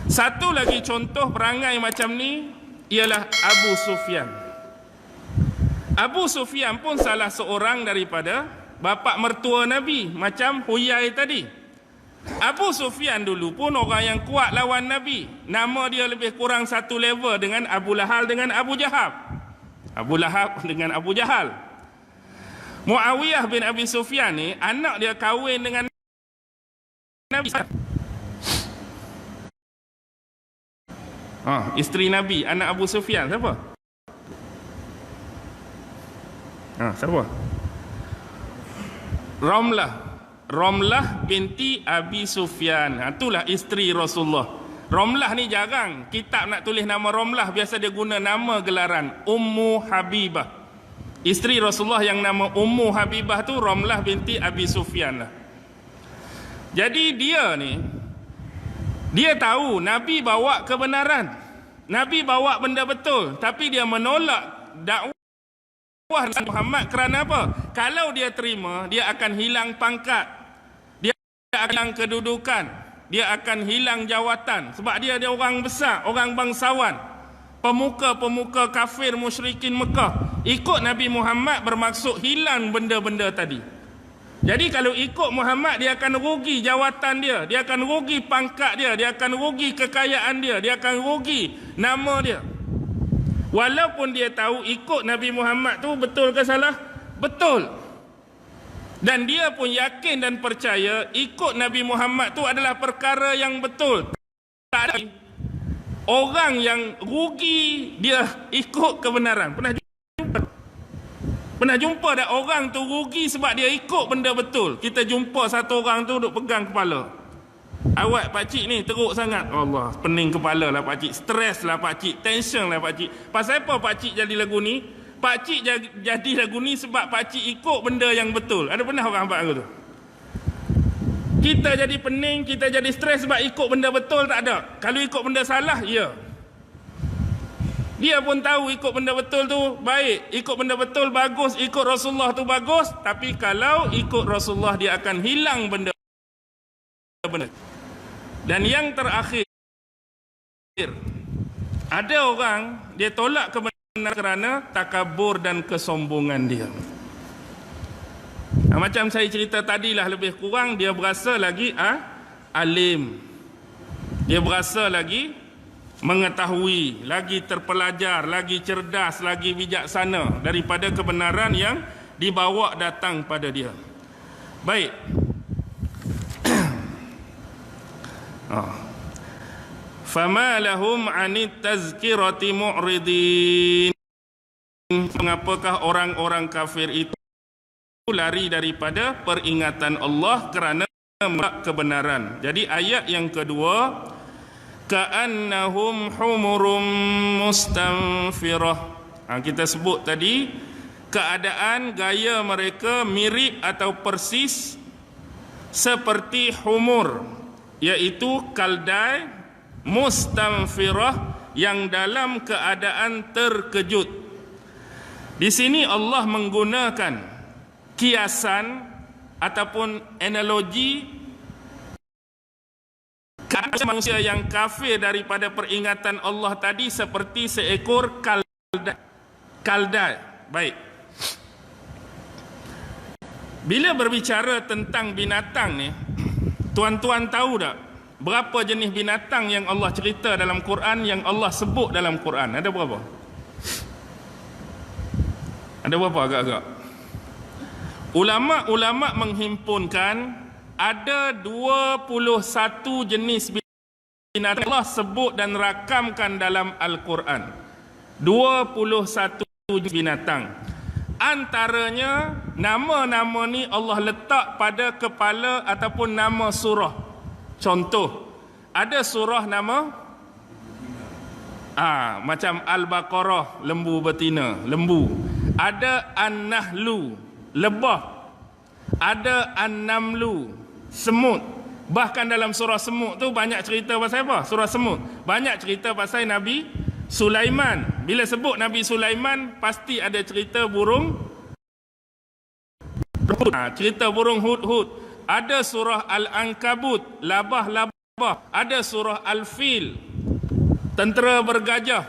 Satu lagi contoh perangai macam ni ialah Abu Sufyan. Abu Sufyan pun salah seorang daripada bapa mertua Nabi, macam Huyai tadi. Abu Sufyan dulu pun orang yang kuat lawan Nabi. Nama dia lebih kurang satu level dengan Abu Lahab dengan Abu Jahal. Abu Lahab dengan Abu Jahal. Muawiyah bin Abi Sufyan ni, anak dia kahwin dengan Nabi. Isteri Nabi, anak Abu Sufyan siapa? Siapa? Ramlah binti Abi Sufyan. Itulah isteri Rasulullah. Ramlah ni jarang kitab nak tulis nama Ramlah, biasa dia guna nama gelaran Ummu Habibah. Isteri Rasulullah yang nama Ummu Habibah tu Ramlah binti Abi Sufyan lah. Jadi dia tahu Nabi bawa kebenaran, Nabi bawa benda betul, tapi dia menolak dakwah Muhammad kerana apa? Kalau dia terima, dia akan hilang pangkat, dia akan hilang kedudukan, dia akan hilang jawatan, sebab dia orang besar, orang bangsawan, pemuka-pemuka kafir musyrikin Mekah. Ikut Nabi Muhammad bermaksud hilang benda-benda tadi. Jadi kalau ikut Muhammad, dia akan rugi jawatan dia, dia akan rugi pangkat dia, dia akan rugi kekayaan dia, dia akan rugi nama dia. Walaupun dia tahu ikut Nabi Muhammad tu betul ke salah? Betul. Dan dia pun yakin dan percaya ikut Nabi Muhammad tu adalah perkara yang betul. Tak ada orang yang rugi dia ikut kebenaran. Pernah jumpa tak orang tu rugi sebab dia ikut benda betul? Kita jumpa satu orang tu duk pegang kepala. Awak pakcik ni teruk sangat. Allah, pening kepala lah pakcik, stres lah pakcik, tension lah pakcik. Pasal apa pakcik jadi lagu ni? Pakcik jadi lagu ni sebab pakcik ikut benda yang betul. Ada pernah orang buat lagu tu? Kita jadi pening, kita jadi stres sebab ikut benda betul, tak ada. Kalau ikut benda salah, ya. Dia pun tahu ikut benda betul tu baik, ikut benda betul bagus, ikut Rasulullah tu bagus. Tapi kalau ikut Rasulullah, dia akan hilang benda. Dan yang terakhir, ada orang dia tolak kebenaran kerana takabur dan kesombongan dia. Macam saya cerita tadilah, lebih kurang dia berasa lagi alim, dia berasa lagi mengetahui, lagi terpelajar, lagi cerdas, lagi bijaksana daripada kebenaran yang dibawa datang pada dia. Baik. Fama lahum 'anit tazkirati mu'ridin. Mengapakah orang-orang kafir itu lari daripada peringatan Allah kerana menolak kebenaran? Jadi ayat yang kedua, ka'annahum humurum mustanfirah. Kita sebut tadi keadaan gaya mereka mirip atau persis seperti humur, iaitu kaldai mustanfirah, yang dalam keadaan terkejut. Di sini Allah menggunakan kiasan ataupun analogi manusia yang kafir daripada peringatan Allah tadi seperti seekor kaldai. Baik. Bila berbicara tentang binatang ni, tuan-tuan tahu tak berapa jenis binatang yang Allah cerita dalam Quran, yang Allah sebut dalam Quran? Ada berapa? Ada berapa agak-agak? Ulama-ulama menghimpunkan ada 21 jenis binatang Allah sebut dan rakamkan dalam Al-Quran. 21 jenis binatang. Antaranya nama-nama ni Allah letak pada kepala ataupun nama surah. Contoh, ada surah nama macam Al-Baqarah, lembu betina, lembu. Ada An-Nahlu, lebah. Ada An-Namlu, semut. Bahkan dalam surah semut tu banyak cerita pasal apa? Surah semut banyak cerita pasal Nabi Sulaiman. Bila sebut Nabi Sulaiman, pasti ada cerita burung cerita burung hud-hud. Ada surah Al-Ankabut, labah-labah Ada surah Al-Fil, tentera bergajah.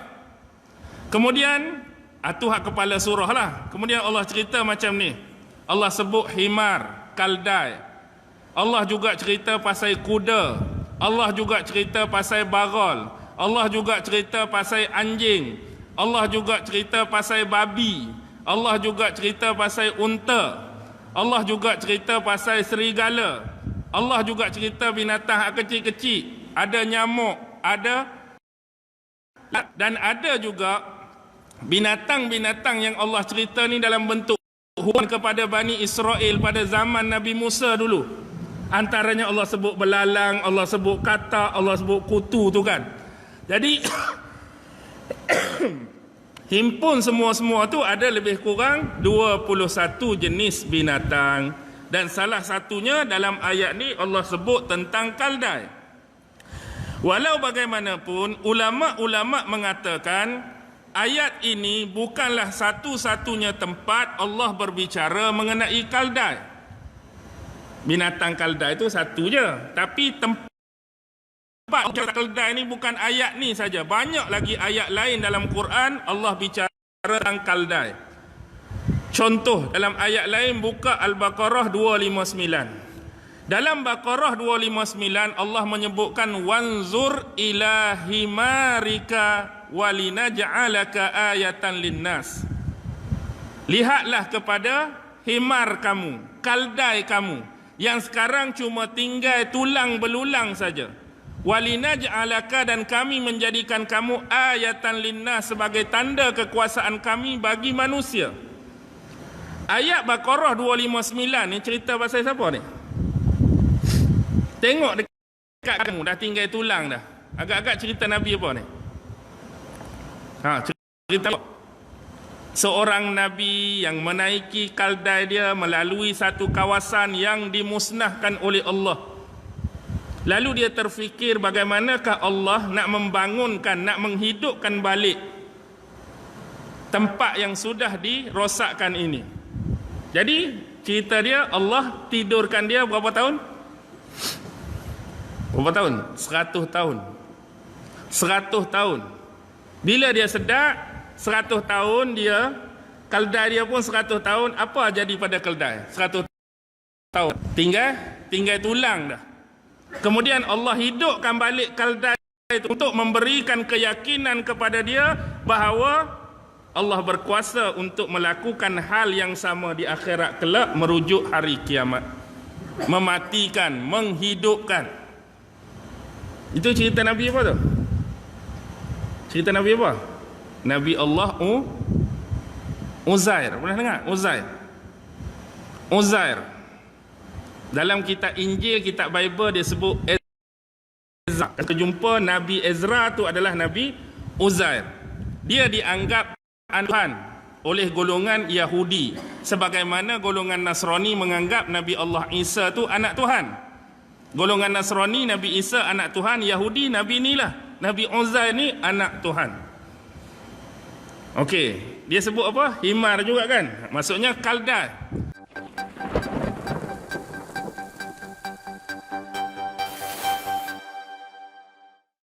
Kemudian itu hak kepala surah lah. Kemudian Allah cerita macam ni. Allah sebut himar, kaldai. Allah juga cerita pasal kuda. Allah juga cerita pasal barol. Allah juga cerita pasal anjing. Allah juga cerita pasal babi. Allah juga cerita pasal unta. Allah juga cerita pasal serigala. Allah juga cerita binatang kecil-kecil. Ada nyamuk, ada, dan ada juga binatang-binatang yang Allah cerita ni dalam bentuk hukuman kepada Bani Israel pada zaman Nabi Musa dulu. Antaranya Allah sebut belalang, Allah sebut katak, Allah sebut kutu tu kan. Jadi himpun semua-semua tu ada lebih kurang 21 jenis binatang. Dan salah satunya dalam ayat ni Allah sebut tentang kaldai. Walau bagaimanapun ulama-ulama mengatakan ayat ini bukanlah satu-satunya tempat Allah berbicara mengenai kaldai. Binatang kaldai itu satu je, tapi tempat kaldai ni bukan ayat ni saja. Banyak lagi ayat lain dalam Quran Allah bicara tentang kaldai. Contoh dalam ayat lain, buka Al-Baqarah 259. Dalam Baqarah 259 Allah menyebutkan wanzur ila himarika walinaj'alaka ayatan linnas. Lihatlah kepada himar kamu, kaldai kamu yang sekarang cuma tinggal tulang belulang saja. Walinaj'alaka, dan kami menjadikan kamu ayatan linnas, sebagai tanda kekuasaan kami bagi manusia. Ayat Baqarah 259 ni cerita pasal siapa ni? Tengok dekat kamu, dah tinggal tulang dah. Agak-agak cerita Nabi apa ni? Cerita seorang Nabi yang menaiki kaldai dia melalui satu kawasan yang dimusnahkan oleh Allah. Lalu dia terfikir bagaimanakah Allah nak membangunkan, nak menghidupkan balik tempat yang sudah dirosakkan ini. Jadi cerita dia, Allah tidurkan dia berapa tahun? Berapa tahun? 100 tahun. 100 tahun. Bila dia sedar 100 tahun dia, kaldai dia pun 100 tahun, apa jadi pada kaldai? 100 tahun. Tinggal tulang dah. Kemudian Allah hidupkan balik kaldai itu untuk memberikan keyakinan kepada dia bahawa Allah berkuasa untuk melakukan hal yang sama di akhirat kelak, merujuk hari kiamat. Mematikan, menghidupkan. Itu cerita Nabi apa tu? Cerita Nabi apa? Nabi Allah Uzair. Pernah dengar? Uzair. Dalam kitab Injil, kitab Bible dia sebut Ezra. Kita jumpa Nabi Ezra tu adalah Nabi Uzair. Dia dianggap Tuhan oleh golongan Yahudi, sebagaimana golongan Nasrani menganggap Nabi Allah Isa tu anak Tuhan. Golongan Nasrani Nabi Isa anak Tuhan, Yahudi Nabi inilah, Nabi Uzair ni anak Tuhan. Okey, dia sebut apa? Himar juga kan? Maksudnya kaldai.